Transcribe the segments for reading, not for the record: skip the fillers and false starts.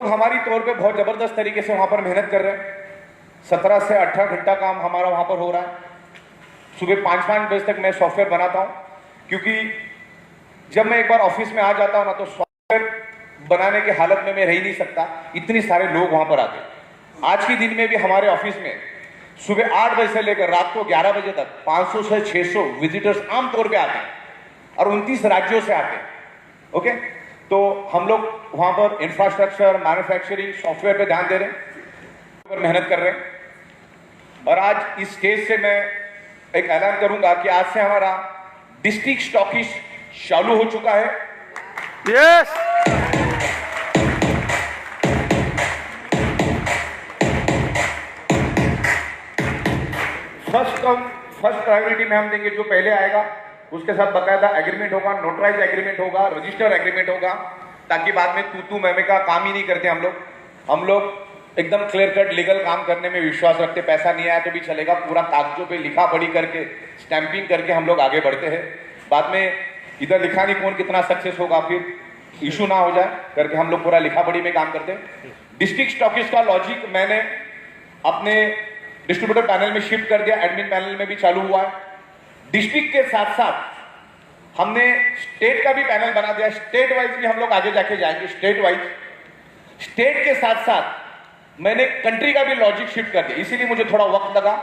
हमारी तौर पे बहुत जबरदस्त तरीके से वहां पर मेहनत कर रहे हैं। 17 से 18 घंटा काम हमारा वहां पर हो रहा है। सुबह 5-5 बजे तक मैं सॉफ्टवेयर बनाता हूं, क्योंकि जब मैं एक बार ऑफिस में आ जाता हूं ना तो सॉफ्टवेयर बनाने की हालत में मैं रह ही नहीं सकता, इतनी सारे लोग वहां पर आते हैं। आज के दिन में भी हमारे ऑफिस में सुबह 8 बजे से लेकर रात को 11 बजे तक 500 से 600 विजिटर्स आमतौर पर आते हैं और 29 राज्यों से आते हैं। ओके, तो हम लोग वहां पर इंफ्रास्ट्रक्चर, मैन्युफैक्चरिंग, सॉफ्टवेयर पे ध्यान दे रहे हैं और मेहनत कर रहे हैं। और आज इस स्टेज से मैं एक ऐलान करूंगा कि आज से हमारा डिस्ट्रिक्ट स्टॉकिस्ट चालू हो चुका है। यस, फर्स्ट प्रायोरिटी में हम देंगे जो पहले आएगा, उसके साथ बकायदा एग्रीमेंट होगा, नोटराइज एग्रीमेंट होगा, रजिस्टर एग्रीमेंट होगा, ताकि बाद में तू मैमे का काम ही नहीं करते हम लोग एकदम क्लियर कट लीगल काम करने में विश्वास रखते। पैसा नहीं आया तो भी चलेगा, पूरा कागजों पे लिखा पढ़ी करके स्टैंपिंग करके हम लोग आगे बढ़ते हैं। बाद में इधर लिखा नहीं कौन कितना सक्सेस होगा, फिर इशू ना हो जाए करके हम लोग पूरा लिखा पढ़ी में काम करते हैं। डिस्ट्रिक्ट स्टॉकिस्ट का लॉजिक मैंने अपने डिस्ट्रीब्यूटर पैनल में शिफ्ट कर दिया, एडमिन पैनल में भी चालू हुआ है। डिस्ट्रिक्ट के साथ साथ हमने स्टेट का भी पैनल बना दिया। स्टेट वाइज भी हम लोग आगे जाके जाएंगे। स्टेट के साथ साथ मैंने कंट्री का भी लॉजिक शिफ्ट कर दिया, इसीलिए मुझे थोड़ा वक्त लगा।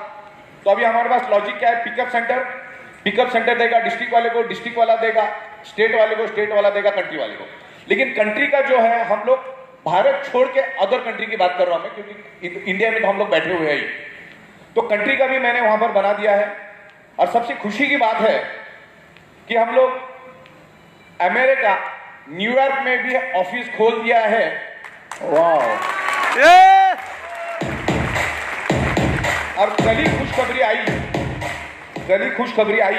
तो अभी हमारे पास लॉजिक क्या है, पिकअप सेंटर देगा डिस्ट्रिक्ट वाले को, डिस्ट्रिक्ट वाला देगा स्टेट वाले को, स्टेट वाला देगा कंट्री वाले को। लेकिन कंट्री का जो है, हम लोग भारत छोड़ के अदर कंट्री की बात कर रहा हूं मैं, क्योंकि इंडिया में तो हम लोग बैठे हुए हैं। तो कंट्री का भी मैंने वहां पर बना दिया है। और सबसे खुशी की बात है कि हम लोग अमेरिका न्यूयॉर्क में भी ऑफिस खोल दिया है। वाह! और कल ही खुशखबरी आई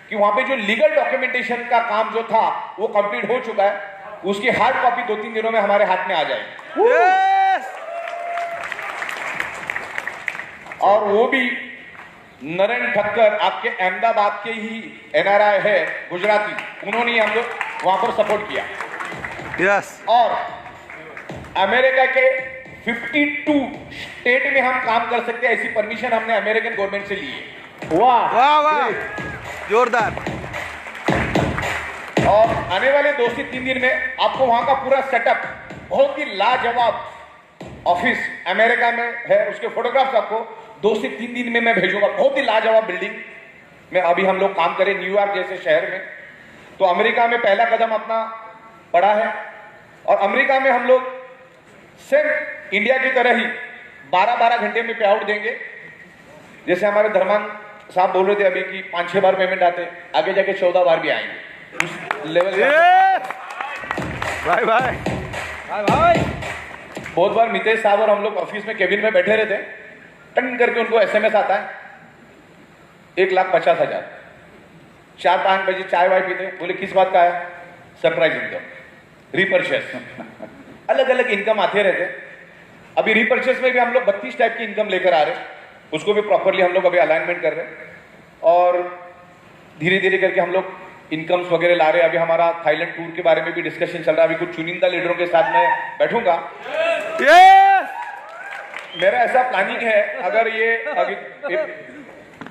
कि वहां पे जो लीगल डॉक्यूमेंटेशन का काम जो था वो कंप्लीट हो चुका है। उसकी हार्ड कॉपी 2-3 दिनों में हमारे हाथ में आ जाएगी। और वो भी नरेन ठक्कर, आपके अहमदाबाद के ही एनआरआई है, गुजराती, उन्होंने हम लोग वहां पर सपोर्ट किया। यस, और अमेरिका के 52 स्टेट में हम काम कर सकते हैं, ऐसी परमिशन हमने अमेरिकन गवर्नमेंट से ली है। वाह वाह वाह, जोरदार। और आने वाले 2 से 3 दिन में आपको वहां का पूरा सेटअप, बहुत ही लाजवाब ऑफिस अमेरिका में है, उसके फोटोग्राफ्स आपको 2 से 3 दिन में मैं भेजूंगा। बहुत ही लाजवाब बिल्डिंग में अभी हम लोग काम करें, न्यूयॉर्क जैसे शहर में। तो अमेरिका में पहला कदम अपना पड़ा है। और अमेरिका में हम लोग सिर्फ इंडिया की तरह ही 12-12 घंटे में पे आउट देंगे। जैसे हमारे धर्मान साहब बोल रहे थे अभी कि 5-6 बार पेमेंट आते, आगे जाके 14 बार भी आएंगे। उस लेवल भाई भाई भाई भाई बहुत बार मितेश साहब और हम लोग ऑफिस में केबिन में बैठे रहते, टन करके उनको एसएमएस आता है 1,50,000। 4-5 बजे चाय वाय पीते, बोले किस बात का है, सरप्राइज इनकम, रिपर्चेस। अलग अलग इनकम आते रहते। अभी रिपर्चेस में भी हम लोग 32 टाइप की इनकम लेकर आ रहे हैं, उसको भी प्रॉपरली हम लोग अभी अलाइनमेंट कर रहे हैं और धीरे धीरे करके हम लोग इनकम्स वगैरह ला रहे हैं। अभी हमारा थाईलैंड टूर के बारे में भी डिस्कशन चल रहा है। अभी कुछ चुनिंदा लीडरों के साथ मैं बैठूंगा। मेरा ऐसा प्लानिंग है, अगर ये अभी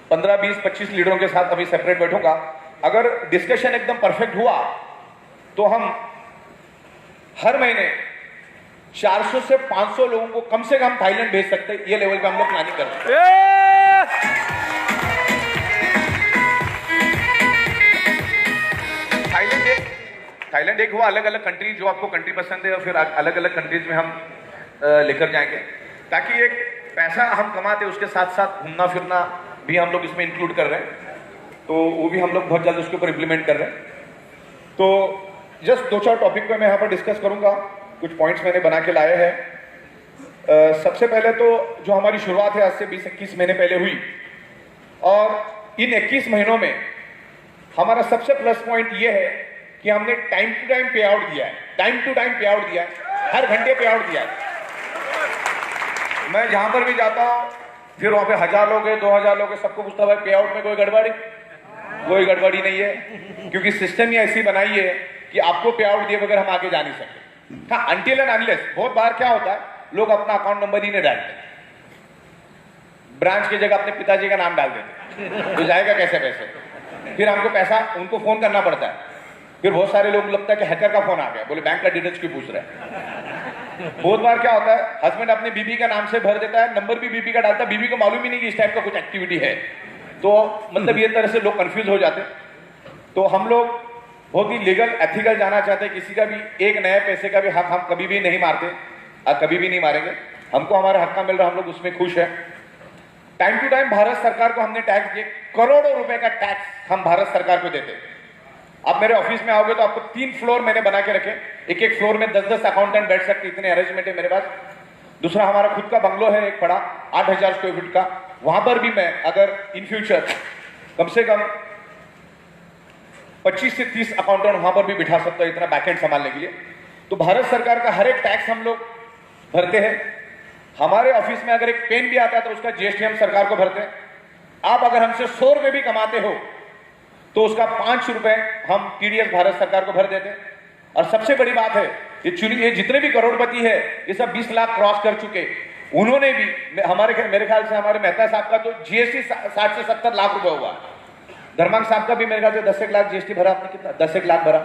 15, 20, 25 लीडरों के साथ अभी सेपरेट बैठूंगा, अगर डिस्कशन एकदम परफेक्ट हुआ तो हम हर महीने 400 से 500 लोगों को कम से कम थाईलैंड भेज सकते हैं। ये लेवल पे हम लोग प्लानिंग कर रहे हैं। थाईलैंड एक हुआ, अलग अलग कंट्री, जो आपको कंट्री पसंद है और फिर अलग अलग कंट्रीज में हम लेकर जाएंगे, ताकि एक पैसा हम कमाते उसके साथ साथ घूमना फिरना भी हम लोग इसमें इंक्लूड कर रहे हैं। तो वो भी हम लोग बहुत जल्द उसके ऊपर इम्प्लीमेंट कर रहे हैं। तो जस्ट 2-4 टॉपिक पे मैं यहाँ पर डिस्कस करूंगा, कुछ पॉइंट्स मैंने बना के लाए हैं। सबसे पहले तो जो हमारी शुरुआत है आज से 20-21 महीने पहले हुई, और इन 21 महीनों में हमारा सबसे प्लस पॉइंट ये है कि हमने टाइम टू टाइम पे आउट दिया है। टाइम टू टाइम पे आउट दिया है, हर घंटे पे आउट दिया है। मैं जहां पर भी जाता हूं, फिर वहां पे 1000 लोग हैं, 2000 लोग हैं, सबको पूछता भाई पे आउट में कोई गड़बड़ी? कोई गड़बड़ी नहीं है, क्योंकि सिस्टम ही ऐसी बनाई है कि आपको पे आउट दिए बगैर हम आगे जा नहीं सकते। हाँ, अनटिल एंड अनलेस बहुत बार क्या होता है, लोग अपना अकाउंट नंबर ही नहीं डालते, ब्रांच की जगह अपने पिताजी का नाम डाल देते, तो जाएगा कैसे पैसे? फिर हमको पैसा उनको फोन करना पड़ता है। फिर बहुत सारे लोग लगता है कि हैकर का फोन आ गया, बोले बैंक का डिटेल्स क्यों पूछ रहे हैं। बहुत बार क्या होता है, हस्बैंड अपने बीबी का नाम से भर देता है, नंबर भी बीबी का डालता है, बीबी को मालूम ही नहीं कि इस टाइप का कुछ एक्टिविटी है। तो मतलब ये तरह से लोग कंफ्यूज हो जाते। तो हम लोग बहुत ही लीगल एथिकल जाना चाहते हैं। किसी का भी एक नए पैसे का भी हक हम कभी भी नहीं मारते और कभी भी नहीं मारेंगे। हमको हमारा हक का मिल रहा, हम लोग उसमें खुश है। टाइम टू टाइम भारत सरकार को हमने टैक्स दिए, करोड़ों रुपए का टैक्स हम भारत सरकार को देते। आप मेरे ऑफिस में आओगे तो आपको 3 फ्लोर मैंने बना के रखे, एक एक फ्लोर में 10-10 अकाउंटेंट बैठ सकते, इतने अरेंजमेंट है मेरे पास। दूसरा हमारा खुद का बंगलो है एक बड़ा 8,000 स्क्वायर फीट का, वहां पर भी मैं अगर इन फ्यूचर कम से कम 25 से 30 अकाउंटेंट वहां पर भी बिठा सकता है, इतना बैकएंड संभालने के लिए। तो भारत सरकार का हर एक टैक्स हम लोग भरते हैं। हमारे ऑफिस में अगर एक पेन भी आता है तो उसका जीएसटी हम सरकार को भरते हैं। आप अगर हमसे 100 रुपए भी कमाते हो तो उसका 5 रुपए हम टीडीएस भारत सरकार को भर देते हैं। और सबसे बड़ी बात है, ये जितने भी करोड़पति है ये सब 20 लाख क्रॉस कर चुके, उन्होंने भी मेरे ख्याल से हमारे मेहता साहब का तो जीएसटी 60 से 70 लाख रुपए हुआ। धर्मांग साहब का भी मेरे ख्याल से 10 लाख जीएसटी भरा। आपने कितना? 10 लाख भरा।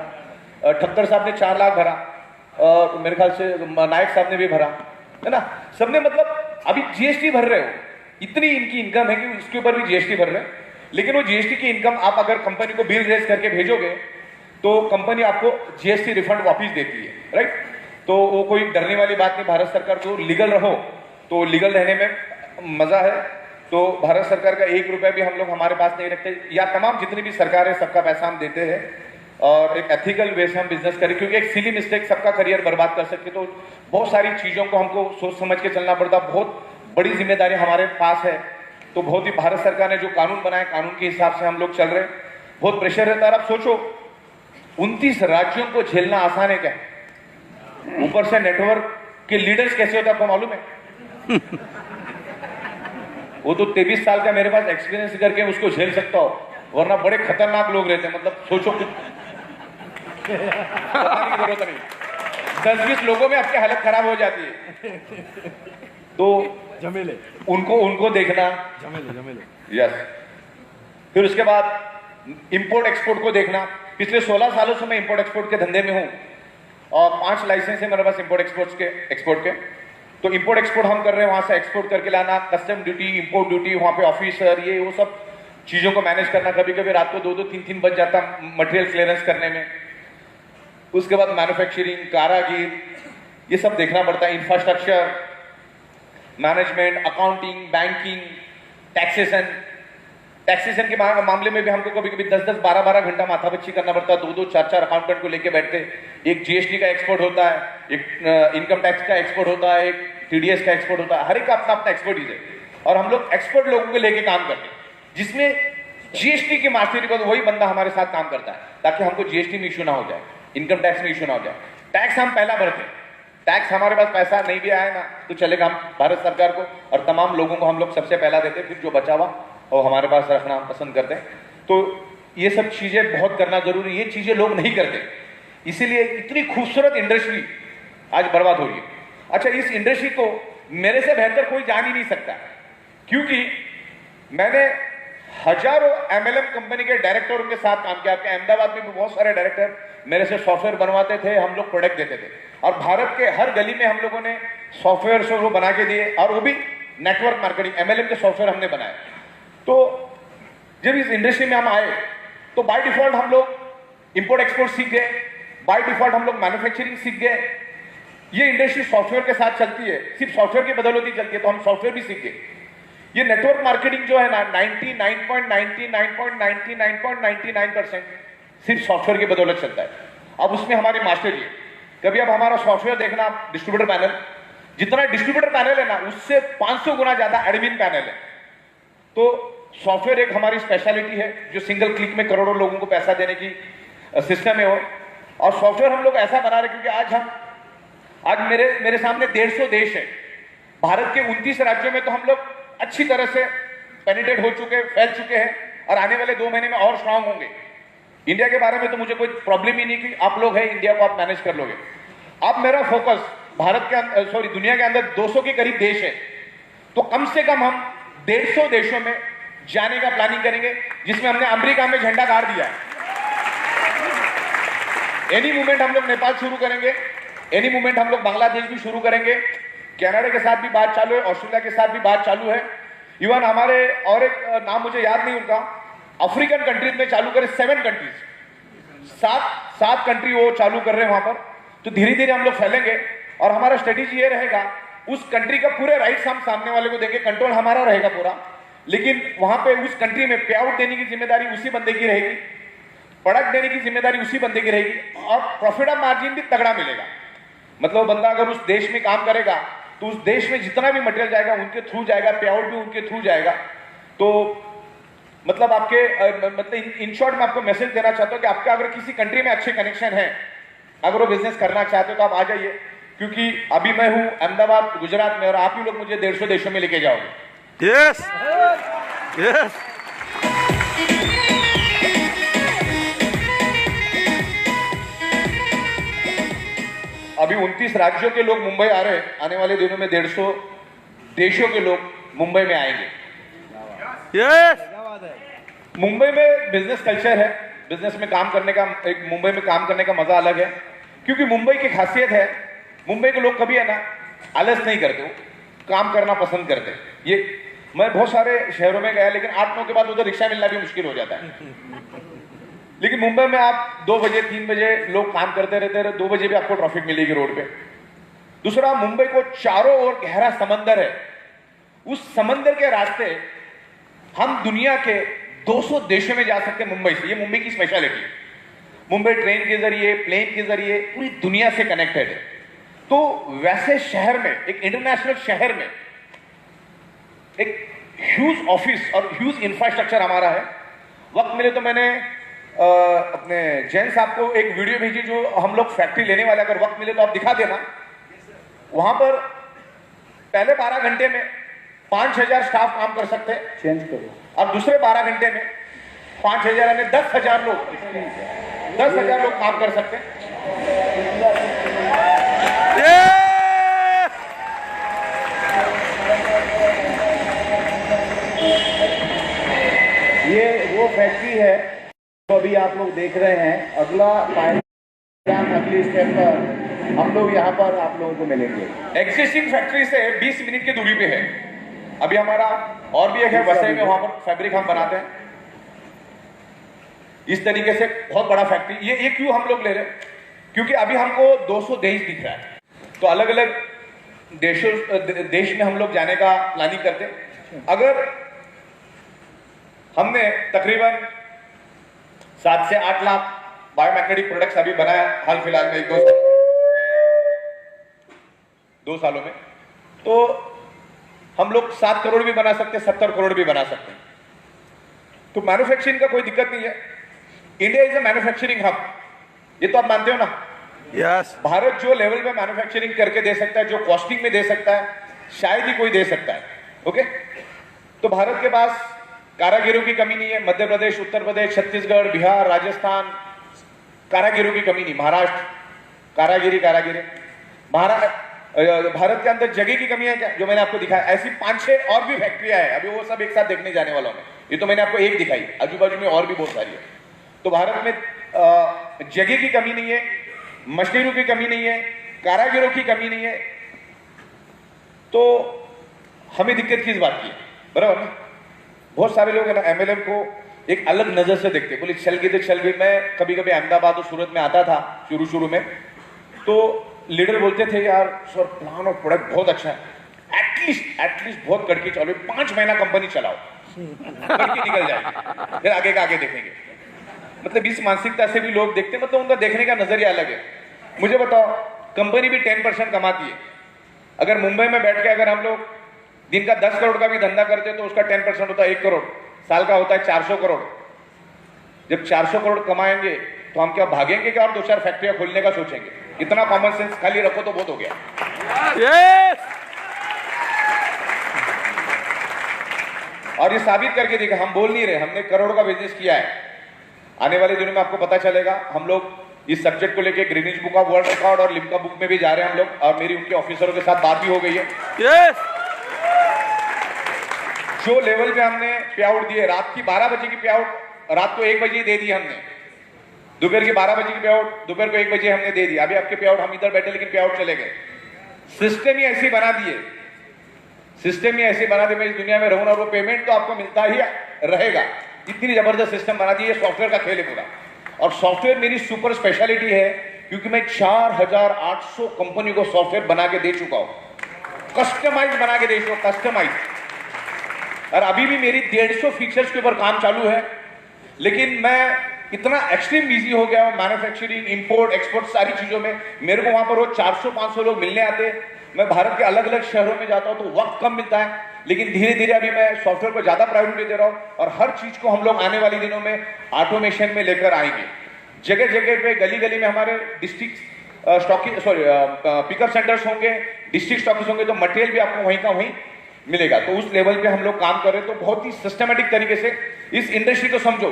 ठक्कर साहब ने 4 लाख भरा, और मेरे ख्याल से नायक साहब ने भी भरा, है ना। सबने मतलब अभी जीएसटी भर रहे हो, इतनी इनकी इनकम है कि इसके ऊपर भी जीएसटी भर रहे हैं। लेकिन वो जीएसटी की इनकम आप अगर कंपनी को बिल रेज करके भेजोगे तो कंपनी आपको जीएसटी रिफंड वापस देती है, राइट। तो वो कोई डरने वाली बात नहीं। भारत सरकार को लीगल रहो तो लीगल रहने में मजा है। तो भारत सरकार का 1 रुपया भी हम लोग हमारे पास नहीं रखते, या तमाम जितनी भी सरकार है सबका पैसा हम देते हैं और एक एथिकल वे से हम बिजनेस करें। क्योंकि एक सिली मिस्टेक सबका करियर बर्बाद कर सकती है। तो बहुत सारी चीजों को हमको सोच समझ के चलना पड़ता, बहुत बड़ी जिम्मेदारी हमारे पास है। तो बहुत ही भारत सरकार ने जो कानून बनाए, कानून के हिसाब से हम लोग चल रहे हैं। बहुत प्रेशर रहता है। आप सोचो 29 राज्यों को झेलना आसान है क्या? ऊपर से नेटवर्क के लीडर्स कैसे होते हैं आपको मालूम है? वो तो 23 साल का मेरे पास एक्सपीरियंस करके उसको झेल सकता हो, वरना बड़े खतरनाक लोग रहते हैं। मतलब सोचो बताने की जरूरत नहीं, 10-20 लोगों में आपकी हालत खराब हो जाती है। तो झमेले उनको देखना, झमेले। यस। फिर उसके बाद इंपोर्ट एक्सपोर्ट को देखना। पिछले 16 सालों से मैं इंपोर्ट एक्सपोर्ट के धंधे में हूं और 5 लाइसेंस है मेरे पास इंपोर्ट एक्सपोर्ट के। तो इंपोर्ट एक्सपोर्ट हम कर रहे हैं, वहां से एक्सपोर्ट करके लाना, कस्टम ड्यूटी, इंपोर्ट ड्यूटी, वहां पे ऑफिसर, ये वो सब चीजों को मैनेज करना। कभी कभी रात को 2-2, 3-3 बज जाता मटेरियल क्लियरेंस करने में। उसके बाद मैन्युफैक्चरिंग, कारागिर, ये सब देखना पड़ता है। Infrastructure management, accounting, banking, taxation के मामले में भी हमको कभी कभी 10-10, 12-12 घंटा माथापच्ची करना पड़ता है। 2-2, 4-4 अकाउंटेंट को लेके बैठते। एक जीएसटी का एक्सपोर्ट होता है, एक इनकम टैक्स का एक्सपोर्ट होता है, एक टीडीएस का एक्सपोर्ट होता है। हर एक का अपना अपना एक्सपर्टीज है और हम लोग एक्सपर्ट लोगों को लेके काम करते हैं। जिसमें जीएसटी की मास्टरी को वही बंदा हमारे साथ काम करता है, ताकि हमको जीएसटी में इश्यू ना हो जाए, इनकम टैक्स में इश्यू ना हो जाए। टैक्स हम पहला भरते हैं। टैक्स हमारे पास पैसा नहीं भी आए ना तो चलेगा, हम भारत सरकार को और तमाम लोगों को हम लोग सबसे पहला देते हैं। फिर जो बचा हुआ और हमारे पास रखना पसंद करते हैं। तो ये सब चीजें बहुत करना जरूरी है। ये चीजें लोग नहीं करते, इसीलिए इतनी खूबसूरत इंडस्ट्री आज बर्बाद हो रही है। अच्छा, इस इंडस्ट्री को मेरे से बेहतर कोई जान ही नहीं सकता, क्योंकि मैंने हजारों एमएलएम कंपनी के डायरेक्टरों के साथ काम किया। आपके अहमदाबाद में भी बहुत सारे डायरेक्टर मेरे से सॉफ्टवेयर बनवाते थे, हम लोग प्रोडक्ट देते थे और भारत के हर गली में हम लोगों ने सॉफ्टवेयर से वो बना के दिए, और वो भी नेटवर्क मार्केटिंग एमएलएम के सॉफ्टवेयर हमने बनाए। तो जब इस इंडस्ट्री में हम आए तो बाय डिफॉल्ट हम लोग इंपोर्ट एक्सपोर्ट सीख गए, बाय डिफॉल्ट हम लोग मैन्युफैक्चरिंग सीख गए। ये इंडस्ट्री सॉफ्टवेयर के साथ चलती है, सिर्फ सॉफ्टवेयर की बदौलत ही चलती है, तो हम सॉफ्टवेयर भी सीख गए। ये नेटवर्क मार्केटिंग जो है ना 99.99% सिर्फ सॉफ्टवेयर की बदौलत चलता है। अब उसमें हमारी मास्टरी है। कभी अब हमारा सॉफ्टवेयर देखना, डिस्ट्रीब्यूटर पैनल, जितना डिस्ट्रीब्यूटर पैनल है ना उससे 500 गुना ज्यादा एडमिन पैनल है। तो सॉफ्टवेयर एक हमारी स्पेशलिटी है जो सिंगल क्लिक में करोड़ों लोगों को पैसा देने की सिस्टम है वो। और सॉफ्टवेयर हम लोग ऐसा बना रहे क्योंकि आज मेरे सामने 150 देश है। भारत के 29 राज्यों में तो हम लोग अच्छी तरह से पेनिट्रेट हो चुके, फैल चुके हैं और आने वाले 2 महीने में और स्ट्रांग होंगे। इंडिया के बारे में तो मुझे कोई प्रॉब्लम ही नहीं कि आप लोग हैं, इंडिया को आप मैनेज कर लोगे। अब मेरा फोकस भारत के अंदर, सॉरी, दुनिया के अंदर 200 के करीब देश है, तो कम से कम हम 150 देशों में जाने का प्लानिंग करेंगे, जिसमें हमने अमेरिका में झंडा गाड़ दिया है। एनी मूवमेंट हम लोग नेपाल शुरू करेंगे, एनी मूवमेंट हम लोग बांग्लादेश भी शुरू करेंगे, कनाडा के साथ भी बात चालू है, ऑस्ट्रेलिया के साथ भी बात चालू है, इवन हमारे और एक नाम मुझे याद नहीं उनका, अफ्रीकन कंट्रीज में चालू करे, 7 कंट्रीज, सात कंट्री वो चालू कर रहे हैं वहां पर। तो धीरे धीरे हम लोग फैलेंगे और हमारा स्ट्रेटेजी ये रहेगा, उस कंट्री का पूरे राइट्स हम सामने वाले को देंगे, कंट्रोल हमारा रहेगा पूरा, लेकिन वहां पे उस कंट्री में पे आउट देने की जिम्मेदारी उसी बंदे की रहेगी, प्रोडक्ट देने की जिम्मेदारी उसी बंदे की रहेगी और प्रॉफिट ऑफ मार्जिन भी तगड़ा मिलेगा। मतलब बंदा अगर उस देश में काम करेगा तो उस देश में जितना भी मटेरियल जाएगा उनके थ्रू जाएगा, पे आउट भी उनके थ्रू जाएगा। तो मतलब आपके मतलब इन शॉर्ट में आपको मैसेज देना चाहता हूं कि आपका अगर किसी कंट्री में अच्छे कनेक्शन है, अगर वो बिजनेस करना चाहते हो तो आप आ जाइए, क्योंकि अभी मैं हूं अहमदाबाद गुजरात में और आप ही लोग मुझे 150 देशों में लेके जाओगे। Yes yes. अभी 29 राज्यों के लोग मुंबई आ रहे हैं, आने वाले दिनों में 150 देशों के लोग मुंबई में आएंगे। यस। मुंबई में बिजनेस कल्चर है, बिजनेस में काम करने का, एक मुंबई में काम करने का मजा अलग है, क्योंकि मुंबई की खासियत है, मुंबई के लोग कभी है ना आलस नहीं करते, वो काम करना पसंद करते। ये मैं बहुत सारे शहरों में गया, लेकिन 8-9 के बाद उधर रिक्शा मिलना भी मुश्किल हो जाता है, लेकिन मुंबई में आप 2 बजे 3 बजे लोग काम करते रहते हैं, 2 बजे भी आपको ट्रैफिक मिलेगी रोड पे। दूसरा, मुंबई को चारों ओर गहरा समंदर है, उस समंदर के रास्ते हम दुनिया के 200 देशों में जा सकते हैं मुंबई से। ये मुंबई की स्पेशलिटी है। मुंबई ट्रेन के जरिए, प्लेन के जरिए पूरी दुनिया से कनेक्टेड है। तो वैसे शहर में, एक इंटरनेशनल शहर में एक ह्यूज ऑफिस और ह्यूज इंफ्रास्ट्रक्चर हमारा है। वक्त मिले तो मैंने अपने जैन साहब को एक वीडियो भेजी जो हम लोग फैक्ट्री लेने वाले, अगर वक्त मिले तो आप दिखा देना। वहां पर पहले 12 घंटे में 5000 स्टाफ काम कर सकते हैं, चेंज करो, और दूसरे 12 घंटे में 5000 यानी 10,000 लोग 10,000 लोग काम कर सकते हैं। ये वो फैक्ट्री है तो अभी आप लोग देख रहे हैं। अगला अगली स्टेप पर हम लोग यहाँ पर आप लोगों को मिलेंगे। एग्जिस्टिंग फैक्ट्री से 20 मिनट की दूरी पे है। अभी हमारा और भी एक है वसई में, वहां पर फैब्रिक हम बनाते हैं। इस तरीके से बहुत बड़ा फैक्ट्री। ये क्यों हम लोग ले रहे हैं, क्योंकि अभी हमको 200 देश दिख रहा है, तो अलग अलग देश में हम लोग जाने का प्लानिंग करते हैं। अगर हमने तकरीबन 7 से 8 लाख बायोमैग्नेटिक प्रोडक्ट्स अभी बनाया हाल फिलहाल में 2 सालों में, तो हम लोग 7 करोड़ भी बना सकते हैं, 70 करोड़ भी बना सकते हैं। तो मैन्युफैक्चरिंग का कोई दिक्कत नहीं है। India is a manufacturing hub, ये तो आप मानते हो ना। यस। भारत जो लेवल पे मैन्युफैक्चरिंग करके दे सकता है, जो कॉस्टिंग में दे सकता है, शायद ही कोई दे सकता है। ओके, तो भारत के पास कारागिरों की कमी नहीं है। मध्य प्रदेश, उत्तर प्रदेश, छत्तीसगढ़, बिहार, राजस्थान, कारागिरों की कमी नहीं। महाराष्ट्र कारागिरी भारत के अंदर जगह की कमी है क्या, जो मैंने आपको दिखाया? ऐसी 5-6 और भी फैक्ट्रियां हैं, अभी वो सब एक साथ देखने जाने वाला हूं। ये तो मैंने आपको एक दिखाई, आजू बाजू में और भी बहुत सारी है। तो भारत में जगह की कमी नहीं है, मशीनों की कमी नहीं है, कारागिरों की कमी नहीं है। तो हमें दिक्कत किस बात की है, बराबर ना? बहुत सारे लोग है ना एमएलएम को एक अलग नजर से देखते, बोले चल गई तो चल गई। मैं कभी कभी अहमदाबाद और सूरत में आता था शुरू में, तो लीडर बोलते थे यार सर प्लान और प्रोडक्ट बहुत अच्छा है, एटलीस्ट बहुत करके चलो, 5 महीना कंपनी चलाओ, करके निकल जाएगी, फिर आगे का आगे देखेंगे। मतलब इस मानसिकता से भी लोग देखते, मतलब उनका देखने का नजरिया अलग है। मुझे बताओ, कंपनी भी 10% कमाती है। अगर मुंबई में बैठ के अगर हम लोग दिन का 10 करोड़ का भी धंधा करते तो उसका 10% होता है 1 करोड़, साल का होता है 400 करोड़। जब 400 करोड़ कमाएंगे तो हम क्या भागेंगे क्या और 2-4 फैक्ट्रियां खोलने का सोचेंगे? इतना कॉमन सेंस खाली रखो तो बहुत हो गया। यस। और ये साबित करके देखा, हम बोल नहीं रहे, हमने करोड़ का बिजनेस किया है। आने वाले दिनों में आपको पता चलेगा। हम लोग इस सब्जेक्ट को लेके Greenwich book of world record और लिम्का बुक में भी जा रहे हैं हम लोग, और मेरी उनके ऑफिसरों के साथ बात भी हो गई है। Yes. जो लेवल पे हमने पे आउट दिए, रात की 12 बजे की पे आउट रात को 1 बजे दे दी हमने, दोपहर की 12 बजे की पे आउट दोपहर को 1 बजे हमने दे दी। अभी आपके पे आउट हम इधर बैठे लेकिन पे आउट चले गए। सिस्टम ही ऐसी बना दिए, सिस्टम ही ऐसी बना दिए, मैं इस दुनिया में रहूं और वो पेमेंट तो आपको मिलता ही रहेगा, इतनी जबरदस्त सिस्टम बना दी है। सॉफ्टवेयर का खेल है पूरा, और सॉफ्टवेयर मेरी सुपर स्पेशलिटी है क्योंकि मैं 4800 कंपनी को सॉफ्टवेयर बना के दे चुका हूं, कस्टमाइज बना के दे चुका, कस्टमाइज। और अभी भी मेरी 150 फीचर्स के ऊपर काम चालू है, लेकिन मैं इतना एक्सट्रीम बिजी हो गया हूं मैन्युफैक्चरिंग, इंपोर्ट, एक्सपोर्ट सारी चीजों में। मेरे को वहां पर रोज 400-500 लोग मिलने आते, मैं भारत के अलग अलग शहरों में जाता हूं तो वक्त कम मिलता है, लेकिन धीरे धीरे अभी मैं सॉफ्टवेयर को ज्यादा प्रायोरिटी दे रहा हूं, और हर चीज को हम लोग आने वाले दिनों में ऑटोमेशन में लेकर आएंगे। जगह जगह पे, गली गली में हमारे डिस्ट्रिक्ट स्टॉकी पिकअप सेंटर्स होंगे, डिस्ट्रिक्ट स्टॉकिस होंगे, तो मटेरियल भी आपको वहीं का वहीं मिलेगा। तो उस लेवल पे हम लोग काम कर रहे हैं, तो बहुत ही सिस्टमेटिक तरीके से इस इंडस्ट्री को समझो,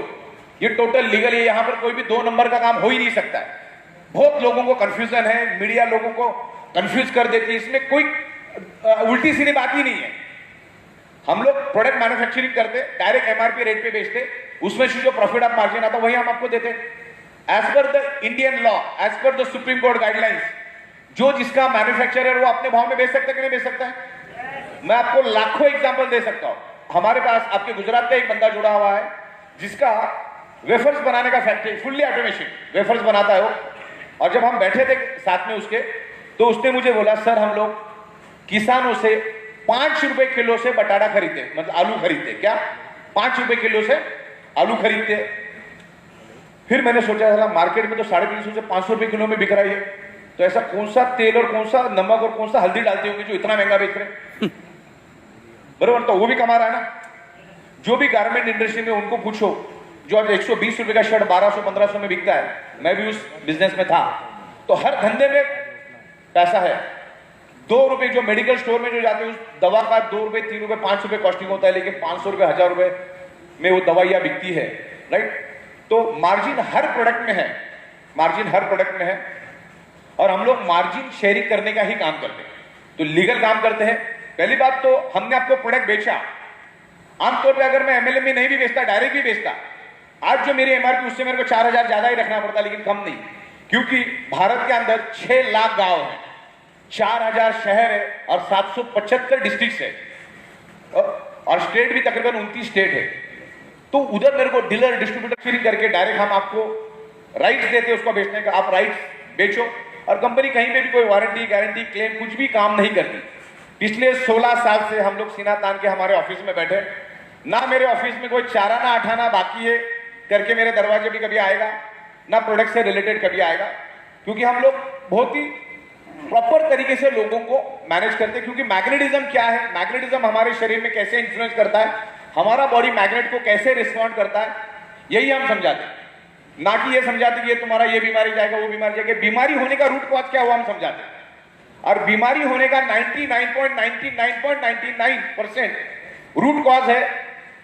ये टोटल लीगल है, यहाँ पर कोई भी 2 नंबर का काम हो ही नहीं सकता है। बहुत लोगों को कंफ्यूजन है, मीडिया लोगों को कंफ्यूज कर देती है, इसमें कोई उल्टी सीधी बात ही नहीं है। हम लोग प्रोडक्ट मैन्युफैक्चरिंग करते, डायरेक्ट एमआरपी रेट पे बेचते, उसमें से जो प्रॉफिट ऑफ मार्जिन आता वही हम आपको देते, as per the Indian law, as per the supreme court guidelines. जो जिसका मैन्युफैक्चरर है वो अपने भाव में बेच सकता है कि नहीं बेच सकता है? मैं आपको लाखों एग्जांपल दे सकता हूं। हमारे पास आपके गुजरात का एक बंदा जुड़ा हुआ है जिसका वेफर्स बनाने का फैक्ट्री, फुल्ली ऑटोमेशन वेफर्स बनाता है वो। और जब हम बैठे थे साथ में उसके, तो उसने मुझे बोला, सर हम लोग किसानों से 5 रुपए किलो से बटाटा खरीदते, मतलब आलू खरीदते। क्या? 5 रुपए किलो से आलू खरीदते। फिर मैंने सोचा था मार्केट में तो 350 से 500 रुपए किलो में बिक रहा है, तो ऐसा कौन सा तेल और कौन सा नमक और कौन सा हल्दी डालते होंगे जो इतना महंगा बेच रहे? बराबर, तो वो भी कमा रहा है ना। जो भी गारमेंट इंडस्ट्री में उनको पूछो, जो आज 120 रुपए का शर्ट 1200-1500 में बिकता है, मैं भी उस बिजनेस में था, तो हर धंधे में पैसा है। 2 रुपए जो मेडिकल स्टोर में जो जाते हैं उस दवा का 2 रुपए, 3 रुपए, 5 रुपए कॉस्टिंग होता है, लेकिन 500 रुपए, 1000 रुपए में वो दवाइयां बिकती है, राइट। तो मार्जिन हर प्रोडक्ट में है, मार्जिन हर प्रोडक्ट में है, और हम लोग मार्जिन शेयरिंग करने का ही काम करते हैं, तो लीगल काम करते हैं। पहली बात तो हमने आपको प्रोडक्ट बेचा, आमतौर पे अगर मैं एमएलएम में नहीं भी बेचता, डायरेक्ट भी बेचता, आज जो मेरी एमआरपी उससे मेरे को 4000 ज्यादा ही रखना पड़ता, लेकिन कम नहीं, क्योंकि भारत के अंदर 6 लाख गांव है, 4000 शहर है और 775 डिस्ट्रिक्ट है, और स्टेट भी तकरीबन 29 स्टेट है। तो उधर मेरे को डीलर डिस्ट्रीब्यूटर करके डायरेक्ट हम आपको राइट्स देते उसको बेचने का, आप राइट्स बेचो, और कंपनी कहीं पे भी कोई वारंटी, गारंटी, क्लेम कुछ भी काम नहीं करती। पिछले 16 साल से हम लोग सीना तान के हमारे ऑफिस में बैठे, ना मेरे ऑफिस में कोई चाराना आठाना बाकी है करके मेरे दरवाजे भी कभी आएगा, ना प्रोडक्ट से रिलेटेड कभी आएगा, क्योंकि हम लोग बहुत ही प्रॉपर तरीके से लोगों को मैनेज करते हैं। क्योंकि मैग्नेटिज्म क्या है, मैग्नेटिज्म हमारे शरीर में कैसे इन्फ्लुएंस करता है, हमारा बॉडी मैग्नेट को कैसे रिस्पॉन्ड करता है, यही हम समझाते हैं, ना कि ये समझाते कि ये तुम्हारा ये बीमारी जाएगा, वो बीमारी जाएगा। बीमारी होने का रूट कॉज क्या हुआ हम समझाते हैं, और बीमारी होने का 99.99% रूट कॉज है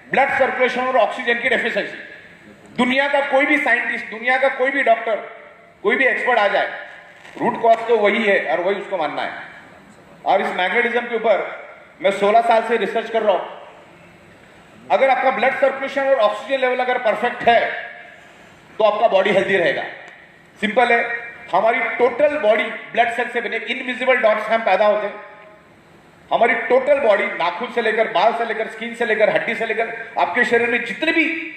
ब्लड सर्कुलेशन और ऑक्सीजन की डेफिशिएंसी। दुनिया का कोई भी साइंटिस्ट, दुनिया का कोई भी डॉक्टर, कोई भी एक्सपर्ट आ जाए, रूट कॉज तो वही है और वही उसको मानना है। और इस मैग्नेटिज्म के ऊपर मैं 16 साल से रिसर्च कर रहा हूं। अगर आपका ब्लड सर्कुलेशन और ऑक्सीजन लेवल अगर परफेक्ट है तो आपका बॉडी हेल्दी रहेगा। सिंपल है, हमारी टोटल बॉडी ब्लड सेल से बने, इनविजिबल डॉट्स हम पैदा होते हैं। हमारी टोटल बॉडी, नाखून से लेकर, बाल से लेकर, स्किन से लेकर, हड्डी से लेकर, आपके शरीर में जितने भी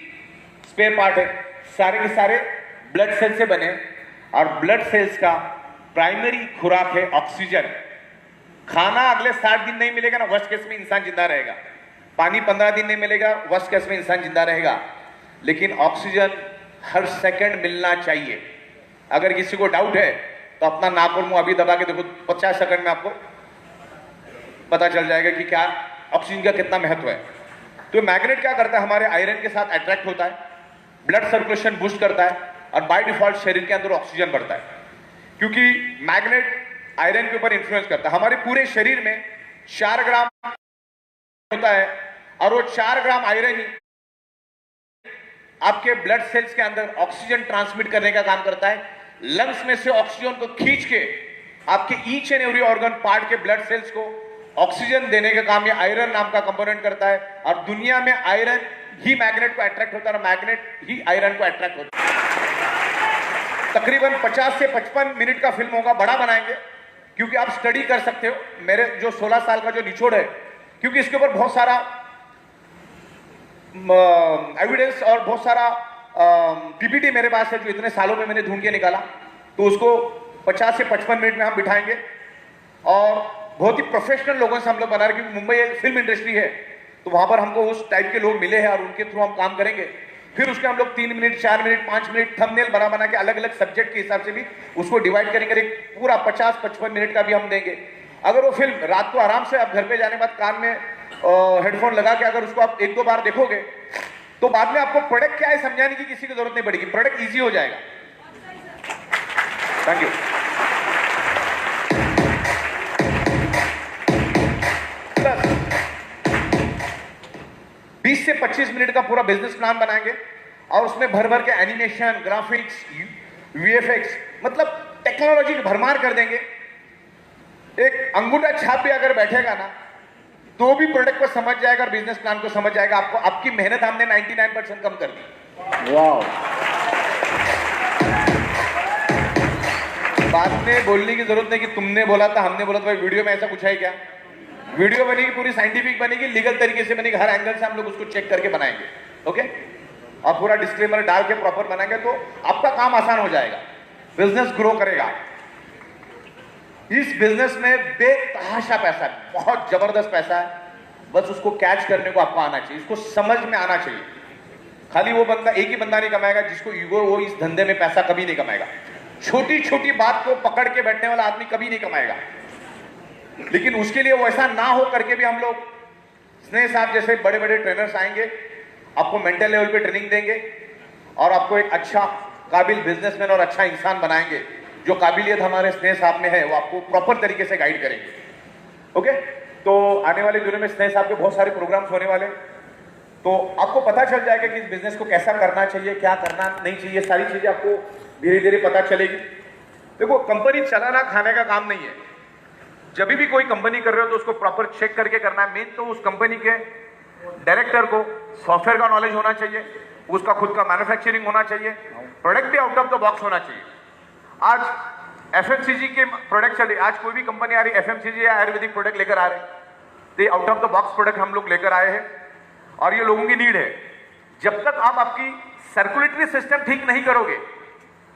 स्पेयर पार्ट है सारे के सारे ब्लड सेल से बने। और ब्लड सेल्स का प्राइमरी खुराक है ऑक्सीजन। खाना अगले 60 दिन नहीं मिलेगा ना, वर्स्ट केस में इंसान जिंदा रहेगा। पानी 15 दिन नहीं मिलेगा, वर्स्ट केस में इंसान जिंदा रहेगा। लेकिन ऑक्सीजन हर सेकंड मिलना चाहिए। अगर किसी को डाउट है तो अपना नाक और मुंह अभी दबा के देखो, 50 सेकंड में आपको पता चल जाएगा कि क्या ऑक्सीजन का कितना महत्व है। तो मैग्नेट क्या करता है, हमारे आयरन के साथ अट्रैक्ट होता है, ब्लड सर्कुलेशन बूस्ट करता है, और बाय डिफॉल्ट शरीर के अंदर ऑक्सीजन बढ़ता है। क्योंकि मैग्नेट आयरन के ऊपर इंफ्लुएंस करता है। हमारे पूरे शरीर में 4 ग्राम होता है, और वो 4 ग्राम आयरन ही आपके ब्लड सेल्स के अंदर ऑक्सीजन ट्रांसमिट करने का काम करता है। लंग्स में से ऑक्सीजन को खींच के आपके each and every organ part के ब्लड सेल्स को ऑक्सीजन देने का काम ये आयरन नाम का कंपोनेंट करता है। और दुनिया में आयरन ही मैग्नेट को अट्रैक्ट होता है, मैग्नेट ही आयरन को अट्रैक्ट होता है। तकरीबन 50 से 55 मिनट का फिल्म होगा, बड़ा बनाएंगे क्योंकि आप स्टडी कर सकते हो। मेरे जो 16 साल का जो निचोड़ है, क्योंकि इसके ऊपर बहुत सारा एविडेंस और बहुत सारा पीपीटी मेरे पास है जो इतने सालों में मैंने ढूंढ के निकाला, तो उसको 50 से 55 मिनट में हम बिठाएंगे और बहुत ही प्रोफेशनल लोगों से हम लोग बना रहे, क्योंकि मुंबई एक फिल्म इंडस्ट्री है, तो वहां पर हमको उस टाइप के लोग मिले हैं और उनके थ्रू हम काम करेंगे। फिर उसके हम लोग 3 मिनट, 4 मिनट, 5 मिनट थंबनेल बना के अलग अलग सब्जेक्ट के हिसाब से भी उसको डिवाइड करेंगे। एक पूरा 50-55 मिनट का भी हम देंगे। अगर वो फिल्म रात को आराम से आप घर पे जाने के बाद कान में हेडफोन लगा के अगर उसको आप 1-2 बार देखोगे, तो बाद में आपको प्रोडक्ट क्या है समझाने की किसी की जरूरत नहीं पड़ेगी, प्रोडक्ट ईजी हो जाएगा। Thank you. प्लस 20 से 25 मिनट का पूरा बिजनेस प्लान बनाएंगे और उसमें भर भर के एनिमेशन, ग्राफिक्स, वीएफएक्स, मतलब टेक्नोलॉजी की भरमार कर देंगे। एक अंगूठा छाप भी अगर बैठेगा ना, तो भी प्रोडक्ट को समझ जाएगा और बिजनेस प्लान को समझ जाएगा। आपको आपकी मेहनत हमने 99% कम कर दी। वाह, बाद में बोलने की जरूरत नहीं कि तुमने बोला था, हमने बोला था। भाई वीडियो में ऐसा कुछ है क्या? वीडियो बनेगी, पूरी साइंटिफिक बनेगी, लीगल तरीके से बनेगी, हर एंगल से हम लोग उसको चेक करके बनाएंगे। ओके, और पूरा डिस्क्लेमर डाल के प्रॉपर बनाएंगे, तो आपका काम आसान हो जाएगा, बिजनेस ग्रो करेगा। इस बिजनेस में बेतहाशा पैसा है, बहुत जबरदस्त पैसा है, बस उसको कैच करने को आपको आना चाहिए, इसको समझ में आना चाहिए। खाली वो बंदा, एक ही बंदा नहीं कमाएगा जिसको ईगो, वो इस धंधे में पैसा कभी नहीं कमाएगा। छोटी छोटी बात को पकड़ के बैठने वाला आदमी कभी नहीं कमाएगा। लेकिन उसके लिए वो ऐसा ना हो करके भी हम लोग, स्नेह साहब जैसे बड़े बड़े ट्रेनर्स आएंगे, आपको मेंटल लेवल पे ट्रेनिंग देंगे और आपको एक अच्छा काबिल बिजनेसमैन और अच्छा इंसान बनाएंगे। जो काबिलियत हमारे स्नेह साहब में है वो आपको प्रॉपर तरीके से गाइड करेंगे। ओके, तो आने वाले दिनों में स्नेह साहब के बहुत सारे प्रोग्राम्स होने वाले, तो आपको पता चल जाएगा कि इस बिजनेस को कैसा करना चाहिए, क्या करना नहीं चाहिए, सारी चीजें आपको धीरे धीरे पता चलेगी। देखो, कंपनी चलाना खाने का काम नहीं है। जब भी कोई कंपनी कर रहे हो तो उसको प्रॉपर चेक करके करना है। मेन तो उस कंपनी के डायरेक्टर को सॉफ्टवेयर का नॉलेज होना चाहिए, उसका खुद का मैन्युफैक्चरिंग होना चाहिए, प्रोडक्ट भी आउट ऑफ द बॉक्स होना चाहिए। आज एफएमसीजी के प्रोडक्ट चले, आज कोई भी कंपनी आ रही एफएमसीजी या आयुर्वेदिक प्रोडक्ट लेकर आ रहे हैं, तो out of the box product हम लोग लेकर आए हैं और ये लोगों की नीड है। जब तक आप आपकी सर्कुलेटरी सिस्टम ठीक नहीं करोगे,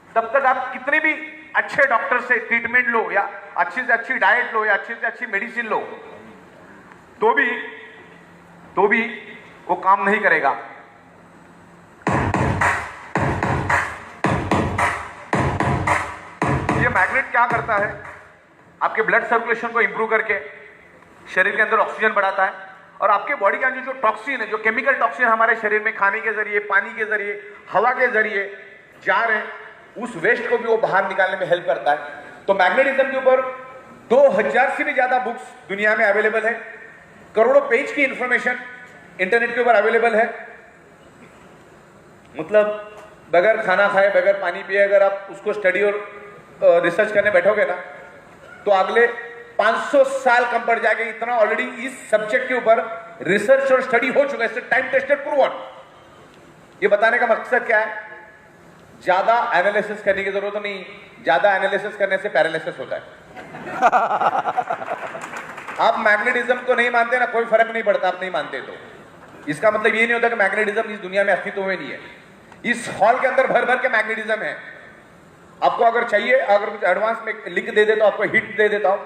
तब तक आप कितने भी अच्छे डॉक्टर से ट्रीटमेंट लो या अच्छी से अच्छी डाइट लो या अच्छी से अच्छी मेडिसिन लो, तो भी वो काम नहीं करेगा। ये मैग्नेट क्या करता है, आपके ब्लड सर्कुलेशन को इंप्रूव करके शरीर के अंदर ऑक्सीजन बढ़ाता है और आपके बॉडी के अंदर जो टॉक्सिन है, जो केमिकल टॉक्सिन हमारे शरीर में खाने के जरिए, पानी के जरिए, हवा के जरिए जा रहे हैं, उस वेस्ट को भी वो बाहर निकालने में हेल्प करता है। तो मैग्नेटिज्म के ऊपर 2000 से भी ज्यादा बुक्स दुनिया में अवेलेबल है, करोड़ों पेज की इंफॉर्मेशन इंटरनेट के ऊपर अवेलेबल है। मतलब बगैर खाना खाए, बगैर पानी पिए अगर आप उसको स्टडी और रिसर्च करने बैठोगे ना, तो अगले 500 साल कम पड़ जाएगा। इतना ऑलरेडी इस सब्जेक्ट के ऊपर रिसर्च और स्टडी हो चुका है, टाइम टेस्टेड प्रूवन। ये बताने का मकसद क्या है, ज्यादा एनालिसिस करने की जरूरत नहीं, ज्यादा एनालिसिस करने से पैरालिसिस होता है। आप मैग्नेटिज्म को नहीं मानते ना, कोई फर्क नहीं पड़ता, आप नहीं मानते तो इसका मतलब ये नहीं होता कि मैग्नेटिज्म इस दुनिया में अस्तित्व में नहीं है। इस हॉल के अंदर भर भर के मैग्नेटिज्म है। आपको अगर चाहिए, अगर कुछ एडवांस में लिख दे देता हूं, आपको हिट दे देता हूं,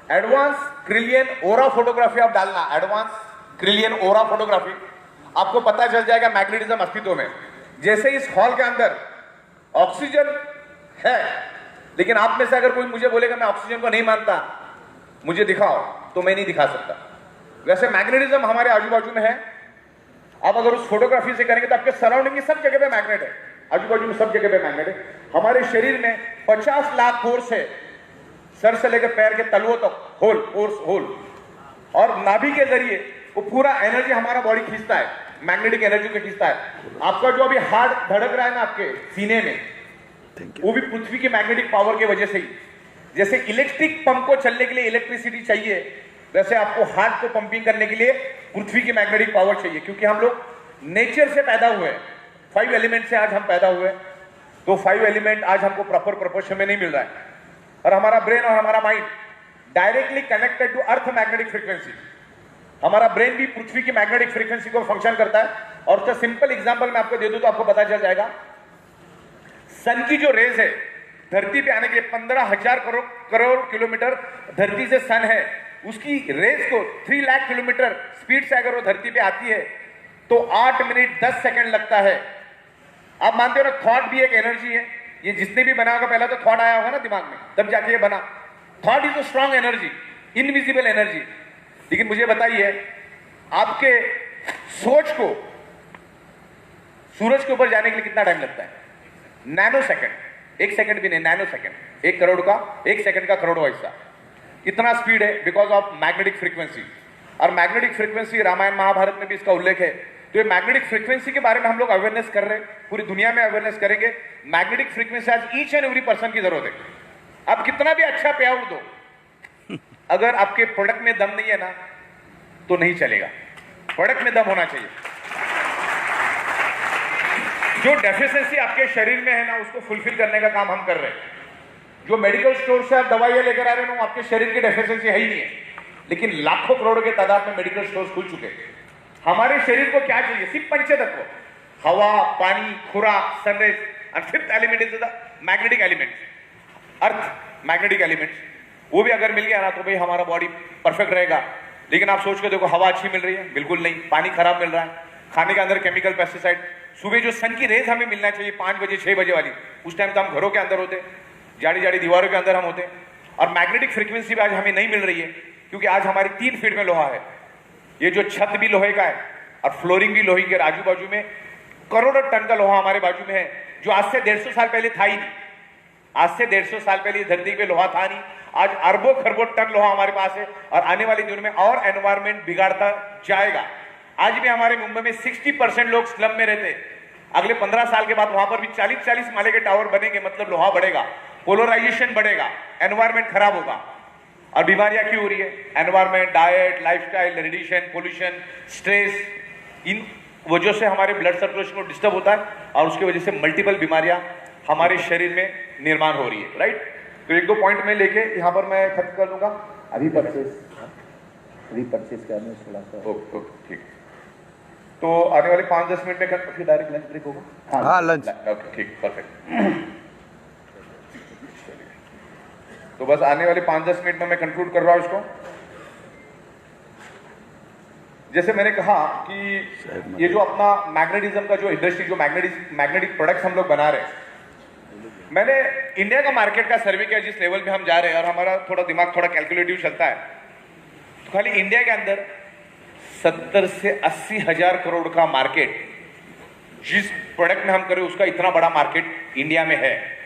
एडवांस क्रिलियन ओरा फोटोग्राफी आप डालना, एडवांस क्रिलियन ओरा फोटोग्राफी, आपको पता चल जाएगा मैग्नेटिज्म अस्तित्व में। जैसे इस हॉल के अंदर ऑक्सीजन है, लेकिन आप में से अगर कोई मुझे बोलेगा मैं ऑक्सीजन को नहीं मानता, मुझे दिखाओ, तो मैं नहीं दिखा सकता। वैसे मैग्नेटिज्म हमारे आजू बाजू में है। आप अगर उस फोटोग्राफी से करेंगे तो आपके सराउंडिंग में सब जगह पे मैग्नेट है, आजू बाजू में सब जगह पे मैग्नेट है। हमारे शरीर में 50 लाख फोर्स है, सर से लेकर पैर के तलवों तक होल, और नाभि के जरिए वो पूरा एनर्जी हमारा बॉडी खींचता है, मैग्नेटिक एनर्जी को खींचता है। आपका जो अभी हार्ट धड़क रहा है ना आपके सीने में, वो भी पृथ्वी की मैग्नेटिक पावर की वजह से ही। जैसे इलेक्ट्रिक पंप को चलने के लिए इलेक्ट्रिसिटी चाहिए, वैसे आपको हार्ट को पंपिंग करने के लिए पृथ्वी की मैग्नेटिक पावर चाहिए, क्योंकि हम लोग नेचर से पैदा हुए हैं, 5 एलिमेंट से आज हम पैदा हुए हैं। तो 5 एलिमेंट आज हमको प्रॉपर प्रोपोर्शन में नहीं मिल रहा है, और हमारा ब्रेन और हमारा mind directly connected to earth magnetic frequency. हमारा ब्रेन भी पृथ्वी की मैग्नेटिक फ्रीक्वेंसी को फंक्शन करता है। और उसका सिंपल एग्जांपल मैं आपको दे दूं तो आपको पता चल जाएगा। सन की जो रेज है धरती पे आने के लिए 15,000 करोड़ किलोमीटर धरती से सन है, उसकी रेज को 3 लाख किलोमीटर स्पीड से अगर वो धरती पे आती है तो 8 मिनट 10 सेकंड लगता है। आप मानते हो ना, थॉट भी एक एनर्जी है। ये जिसने भी बना होगा पहला तो थॉट आया होगा ना दिमाग में, तब जाके ये बना। Thought is a strong energy, invisible energy. लेकिन मुझे बताइए, आपके सोच को सूरज के ऊपर जाने के लिए कितना टाइम लगता है? नैनो सेकंड, 1 सेकंड भी नहीं, नैनो सेकंड। 1 करोड़ का 1 सेकंड का करोड़ों हिस्सा, इतना स्पीड है बिकॉज ऑफ मैग्नेटिक फ्रीक्वेंसी। और मैग्नेटिक फ्रीक्वेंसी रामायण महाभारत में भी इसका उल्लेख है। तो ये मैग्नेटिक फ्रीक्वेंसी के बारे में हम लोग अवेयरनेस कर रहे हैं, पूरी दुनिया में अवेयरनेस करेंगे। मैग्नेटिक फ्रीक्वेंसी आज ईच एंड एवरी पर्सन की जरूरत है। आप कितना भी अच्छा पे आउट दो, अगर आपके प्रोडक्ट में दम नहीं है ना तो नहीं चलेगा। प्रोडक्ट में दम होना चाहिए। जो डेफिशिएंसी आपके शरीर में है ना, उसको फुलफिल करने का काम हम कर रहे हैं। जो मेडिकल स्टोर से आप दवाइयां लेकर आ रहे हो, आपके शरीर की डेफिशिएंसी है ही नहीं है, लेकिन लाखों करोड़ों के तादाद में मेडिकल स्टोर खुल चुके हैं। हमारे शरीर को क्या चाहिए? सिर्फ पंचतत्व, हवा, पानी, खुराक, सनरेज, और 5th element is the magnetic element, earth magnetic element. वो भी अगर मिल गया ना तो भाई हमारा बॉडी परफेक्ट रहेगा। लेकिन आप सोच के देखो, हवा अच्छी मिल रही है? बिल्कुल नहीं। पानी खराब मिल रहा है, खाने के अंदर केमिकल, पेस्टिसाइड। सुबह जो सन की रेज हमें मिलना चाहिए 5 बजे 6 बजे वाली, उस टाइम तो हम घरों के अंदर होते, जाड़ी जाड़ी दीवारों के अंदर हम होते। और मैग्नेटिक फ्रीक्वेंसी भी आज हमें नहीं मिल रही है, क्योंकि आज हमारी 3 फीट में लोहा है। ये जो छत भी लोहे का है और फ्लोरिंग भी लोहे के, आजू बाजू में करोड़ों टन का लोहा हमारे बाजू में है, जो आज से 150 साल पहले था ही नहीं। आज से 150 साल पहले धरती पे लोहा था नहीं। आज अरबों खरबों टन लोहा हमारे पास है, और आने वाले दिनों में और एनवायरमेंट बिगाड़ता जाएगा। आज भी हमारे मुंबई में 60% लोग स्लम में रहते। अगले 15 साल के बाद वहां पर भी 40-40 माले के टावर बनेंगे, मतलब लोहा बढ़ेगा, पोलराइजेशन बढ़ेगा, एनवायरमेंट खराब होगा। और बीमारियां क्यों हो रही है? Environment, diet, lifestyle, radiation, pollution, stress, इन वजह से हमारे ब्लड सर्कुलेशन को डिस्टर्ब होता है, और उसकी वजह से मल्टीपल बीमारियां हमारे शरीर में निर्माण हो रही है। राइट? तो 1-2 पॉइंट में लेके यहां पर मैं खत्म कर लूंगा। अभी परचेस करने थोड़ा सा। ओके, ठीक। तो आने वाले 5-10 मिनट में फिर डायरेक्ट लंच ब्रेक होगा। हाँ, लंच। ओके, ठीक, परफेक्ट। तो बस आने वाले 5-10 मिनट में मैं कंक्लूड कर रहा हूं इसको। जैसे मैंने कहा कि ये जो अपना मैग्नेटिज्म का जो इंडस्ट्री, जो मैग्नेटिक प्रोडक्ट्स हम लोग बना रहे हैं, मैंने इंडिया का मार्केट का सर्वे किया जिस लेवल पे हम जा रहे हैं, और हमारा थोड़ा दिमाग थोड़ा कैलकुलेटिव चलता है। तो खाली इंडिया के अंदर 70 से 80 हजार करोड़ का मार्केट, जिस प्रोडक्ट में हम करें उसका इतना बड़ा मार्केट इंडिया में है,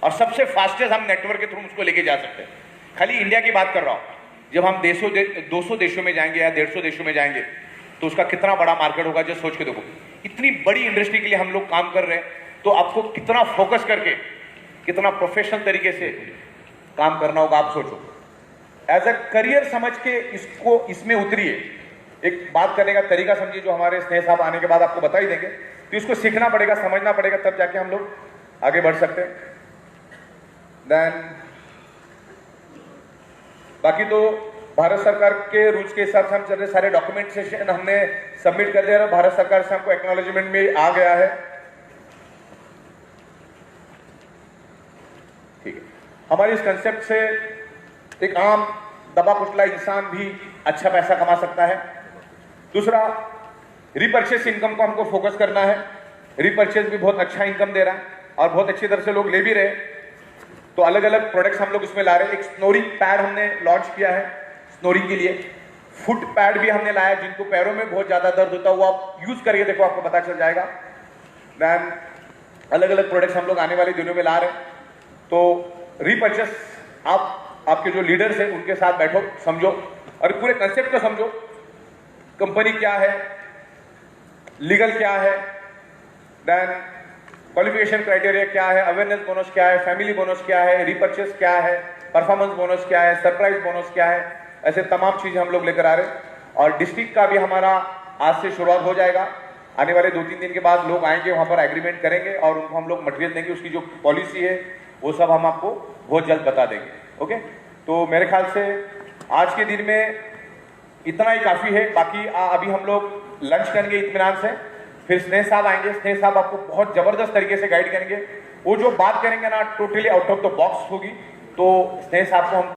और सबसे फास्टेस्ट हम नेटवर्क के थ्रू उसको लेके जा सकते हैं। खाली इंडिया की बात कर रहा हूं। जब हम 200 देशों में जाएंगे या 150 देशों में जाएंगे तो उसका कितना बड़ा मार्केट होगा, जो सोच के देखो। इतनी बड़ी इंडस्ट्री के लिए हम लोग काम कर रहे हैं, तो आपको कितना फोकस करके, कितना प्रोफेशनल तरीके से काम करना होगा, आप सोचो। एज अ करियर समझ के इसको इसमें उतरिए। एक बात करने का तरीका समझिए, जो हमारे स्नेह साहब आने के बाद आपको बता ही देंगे। तो इसको सीखना पड़ेगा, समझना पड़ेगा, तब जाके हम लोग आगे बढ़ सकते हैं। देन बाकी तो भारत सरकार के रूल्स के हिसाब से हम चल रहे, सारे डॉक्यूमेंटेशन हमने सबमिट कर दिया, भारत सरकार से हमको एक्नॉलेजमेंट में आ गया है। ठीक है। हमारे इस कंसेप्ट से एक आम दबा कुचला इंसान भी अच्छा पैसा कमा सकता है। दूसरा, रिपर्चेस इनकम को हमको फोकस करना है। रिपर्चेस भी बहुत अच्छा इनकम दे रहा है, और बहुत अच्छी तरह से लोग ले भी रहे। तो अलग अलग प्रोडक्ट्स हम लोग इसमें ला रहे हैं। एक स्नोरिंग पैड हमने लॉन्च किया है स्नोरिंग के लिए। फुट पैड भी हमने लाया, जिनको पैरों में बहुत ज्यादा दर्द होता है, वो आप यूज करके देखो, आपको पता चल जाएगा। देन अलग अलग प्रोडक्ट्स हम लोग आने वाले दिनों में ला रहे हैं। तो रिपर्चेस, आपके जो लीडर्स हैं उनके साथ बैठो, समझो, और पूरे कंसेप्ट को समझो। कंपनी क्या है, लीगल क्या है, देन क्वालिफिकेशन क्राइटेरिया क्या है, अवेयरनेस बोनस क्या है, फैमिली बोनस क्या है, रीपर्चेस क्या है, परफॉर्मेंस बोनस क्या है, सरप्राइज बोनस क्या है, ऐसे तमाम चीजें हम लोग लेकर आ रहे हैं। और डिस्ट्रिक्ट का भी हमारा आज से शुरुआत हो जाएगा। आने वाले 2-3 दिन के बाद लोग आएंगे, वहां पर एग्रीमेंट करेंगे और उनको हम लोग मटेरियल देंगे। उसकी जो पॉलिसी है वो सब हम आपको बहुत जल्द बता देंगे। ओके, तो मेरे ख्याल से आज के दिन में इतना ही काफी है। बाकी अभी हम लोग लंच करेंगे इत्मीनान से, फिर स्नेह साहब आएंगे। स्नेह साहब आपको बहुत जबरदस्त तरीके से गाइड करेंगे। वो जो बात करेंगे ना totally out of the box होगी। तो स्नेह साहब को हम